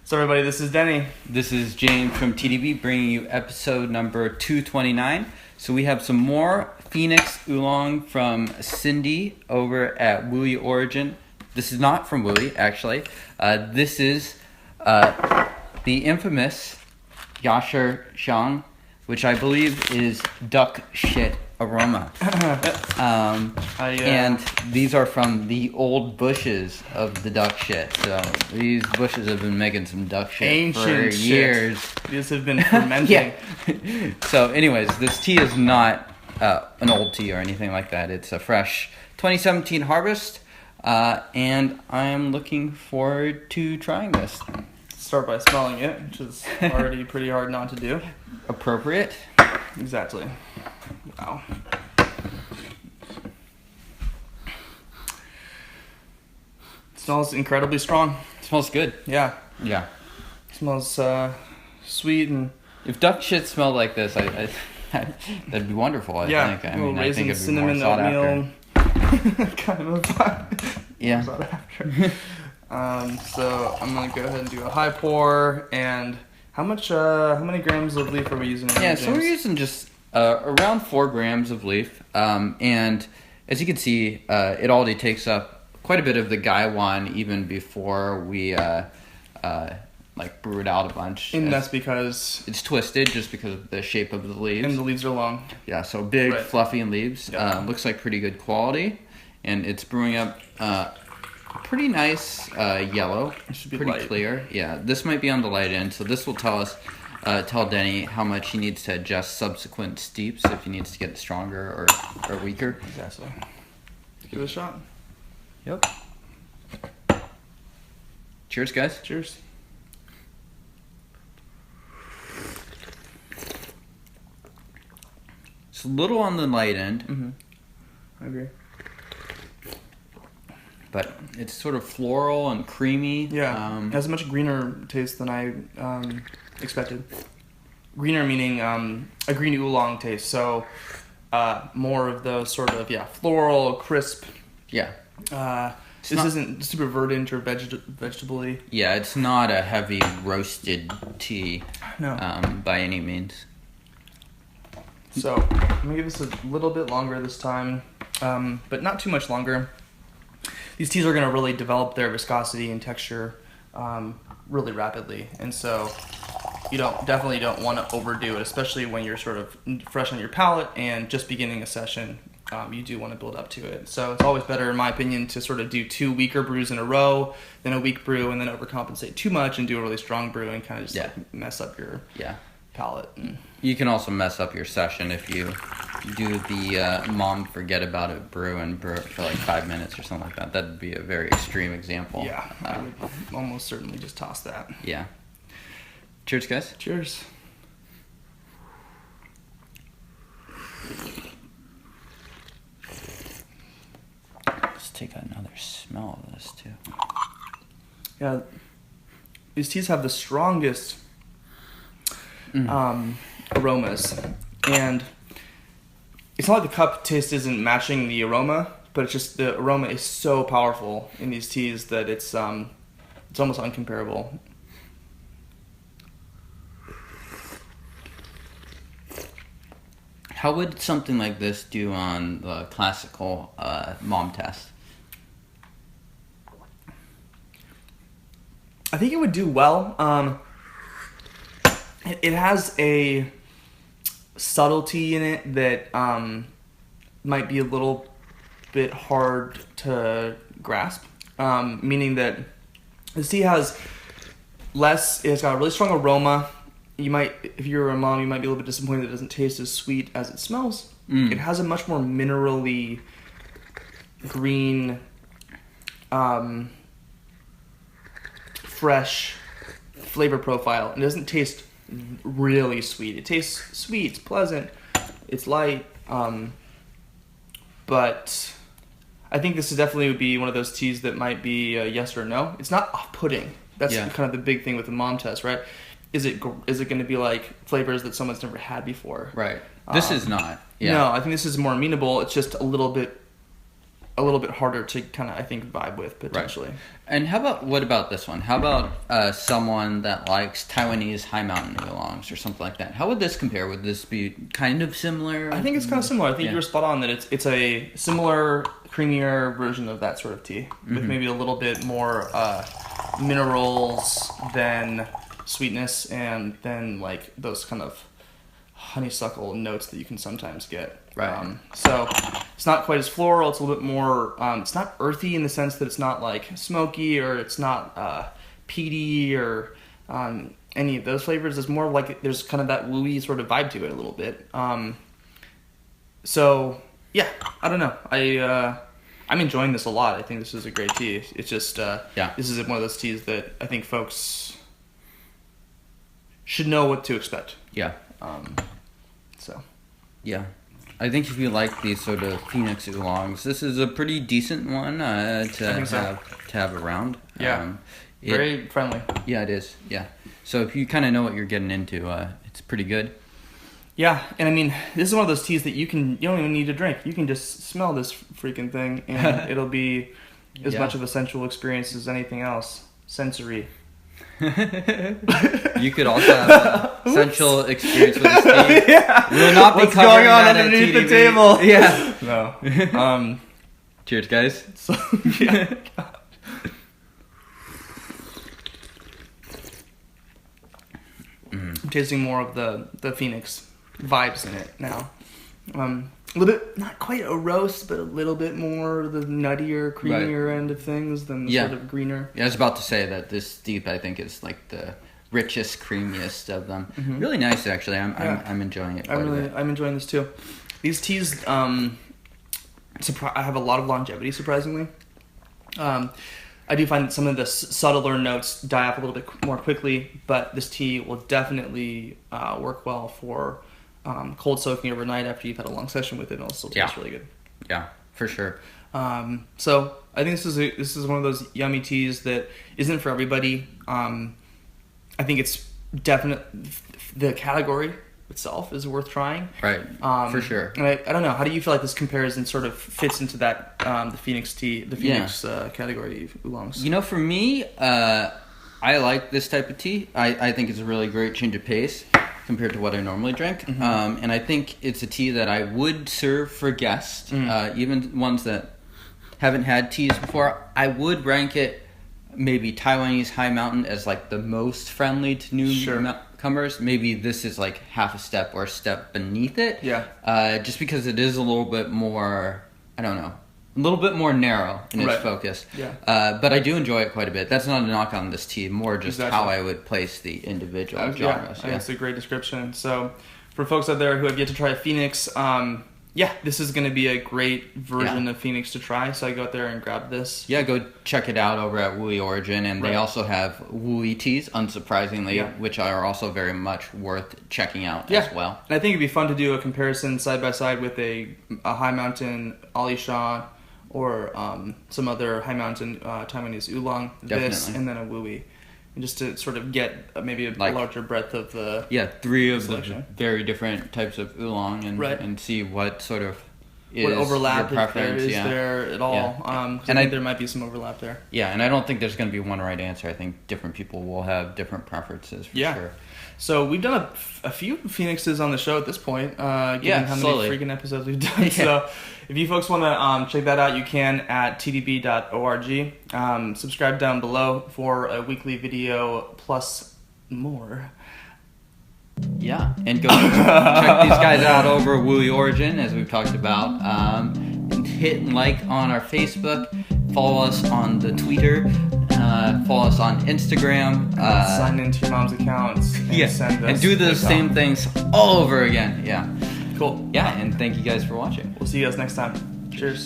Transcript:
So everybody, this is Denny. This is James from TeaDB bringing you episode number 229. So we have some more Phoenix oolong from Cindy over at WuyiOrigin. This is not from Wuyi, actually. This is the infamous Yashi Xiang, which I believe is duck shit aroma. And these are from the old bushes of the duck shit. So these bushes have been making some duck shit Ancient for years. These have been fermenting. Yeah. So anyways, this tea is not an old tea or anything like that. It's a fresh 2017 harvest. And I'm looking forward to trying this. Start by smelling it, which is already pretty hard not to do. Appropriate. Exactly. Wow. Smells incredibly strong. It smells good. Yeah. Yeah. Smells sweet and. If duck shit smelled like this, I that'd be wonderful. I think. I mean, I think it'd be more cinnamon, sought oatmeal, after. kind of a vibe. Yeah. Sought after. So I'm gonna go ahead and do a high pour. And how many grams of leaf are we using? Yeah, so we're using just around 4 grams of leaf. And as you can see, it already takes up quite a bit of the gaiwan even before we brew it out a bunch. And that's because it's twisted just because of the shape of the leaves. And the leaves are long. Yeah, so big, right. Fluffy leaves. Yeah. Looks like pretty good quality. And it's brewing up pretty nice yellow. It should be pretty light. Clear. Yeah, this might be on the light end. So this will tell us, tell Denny how much he needs to adjust subsequent steeps if he needs to get it stronger or weaker. Exactly. Give it a shot. Yep. Cheers, guys. Cheers. It's a little on the light end. Mm-hmm. I agree. But it's sort of floral and creamy. Yeah, it has a much greener taste than I expected. Greener meaning a green oolong taste, so more of the sort of, floral, crisp. Yeah. This isn't super verdant or vegetable-y. Yeah, it's not a heavy roasted tea by any means. So I'm going to give this a little bit longer this time, but not too much longer. These teas are going to really develop their viscosity and texture really rapidly, and so you definitely don't want to overdo it, especially when you're sort of fresh on your palate and just beginning a session. You do want to build up to it. So it's always better, in my opinion, to sort of do 2 weaker brews in a row than a weak brew and then overcompensate too much and do a really strong brew and kind of just mess up your palate. You can also mess up your session if you do the mom forget about it brew and brew it for like 5 minutes or something like that. That'd be a very extreme example. Yeah, I would almost certainly just toss that. Yeah. Cheers, guys. Cheers. Let's take another smell of this too. Yeah, these teas have the strongest aromas, and it's not like the cup taste isn't matching the aroma, but it's just the aroma is so powerful in these teas that it's almost uncomparable. How would something like this do on the classical mom test? I think it would do well. It has a subtlety in it that might be a little bit hard to grasp. Meaning that this tea has it's got a really strong aroma. You might, if you're a mom, you might be a little bit disappointed that it doesn't taste as sweet as it smells. It has a much more minerally green, fresh flavor profile. It doesn't taste really sweet. It tastes sweet, it's pleasant, it's light, but I think this definitely would be one of those teas that might be a yes or no. It's not off-putting. That's kind of the big thing with the mom test, right? Is it going to be like flavors that someone's never had before? Right. This is not. Yeah. No, I think this is more amenable. It's just a little bit a little bit harder to kind of, I think, vibe with potentially. Right. And what about this one? How about someone that likes Taiwanese high mountain oolongs or something like that? How would this compare? Would this be kind of similar? I think it's kind of similar. I think you're spot on that it's a similar, creamier version of that sort of tea with maybe a little bit more minerals than sweetness, and then like those kind of honeysuckle notes that you can sometimes get. Right. So it's not quite as floral. It's a little bit more. It's not earthy in the sense that it's not like smoky, or it's not peaty, or any of those flavors. It's more like there's kind of that wooey sort of vibe to it a little bit. So yeah, I don't know. I'm enjoying this a lot. I think this is a great tea. It's just this is one of those teas that I think folks should know what to expect. Yeah. So. Yeah. I think if you like these sort of Phoenix oolongs, this is a pretty decent one to have around. Yeah. Very friendly. Yeah, it is. Yeah. So if you kind of know what you're getting into, it's pretty good. Yeah, and I mean, this is one of those teas that you don't even need to drink. You can just smell this freaking thing, and it'll be as much of a sensual experience as anything else. Sensory. You could also have a sensual experience with this tea. Yeah. We will not be What's covering going on that underneath at the TeaDB. table? Yeah. No. Cheers, guys. So, yeah. I'm tasting more of the Phoenix vibes in it now. A little bit, not quite a roast, but a little bit more the nuttier, creamier end of things than the sort of greener. Yeah, I was about to say that this deep, I think, is like the richest, creamiest of them. Really nice, actually. I'm enjoying it quite a bit. I'm enjoying this too. These teas, I have a lot of longevity, surprisingly. I do find that some of the subtler notes die off a little bit more quickly, but this tea will definitely work well for cold soaking overnight after you've had a long session with it. It'll still taste really good. Yeah, for sure. So I think this is one of those yummy teas that isn't for everybody. I think it's the category itself is worth trying. Right, for sure. And I don't know, how do you feel like this compares and sort of fits into that the Phoenix category of oolongs? You know, for me, I like this type of tea. I think it's a really great change of pace compared to what I normally drink. And I think it's a tea that I would serve for guests, even ones that haven't had teas before. I would rank it maybe Taiwanese high mountain as like the most friendly to newcomers. Maybe this is like half a step or a step beneath it. Yeah. Just because it is a little bit more, I don't know, a little bit more narrow in its focus. Yeah. But I do enjoy it quite a bit. That's not a knock on this tea, more just how I would place the individual genres. Yeah, I think that's a great description. So for folks out there who have yet to try Phoenix, this is going to be a great version of Phoenix to try. So I go out there and grab this. Yeah, go check it out over at WuyiOrigin. And they also have Wuyi teas, unsurprisingly, which are also very much worth checking out as well. And I think it'd be fun to do a comparison side by side with a high mountain Alishan or some other high mountain Taiwanese oolong, this, and then a Wuyi. And just to sort of get maybe a larger breadth of the three of the very different types of oolong and see what sort of is what overlap your preference. Is there at all. I think there might be some overlap there. Yeah, and I don't think there's going to be one right answer. I think different people will have different preferences for sure. So we've done a few Phoenixes on the show at this point, given how many freaking episodes we've done. So if you folks want to check that out, you can at tdb.org. Subscribe down below for a weekly video plus more. Yeah, and go check these guys out over WuyiOrigin, as we've talked about. And hit like on our Facebook. Follow us on the Twitter. Follow us on Instagram. Sign into your mom's accounts. And send us and do the same things all over again. Yeah. Cool. Yeah, and thank you guys for watching. We'll see you guys next time. Cheers.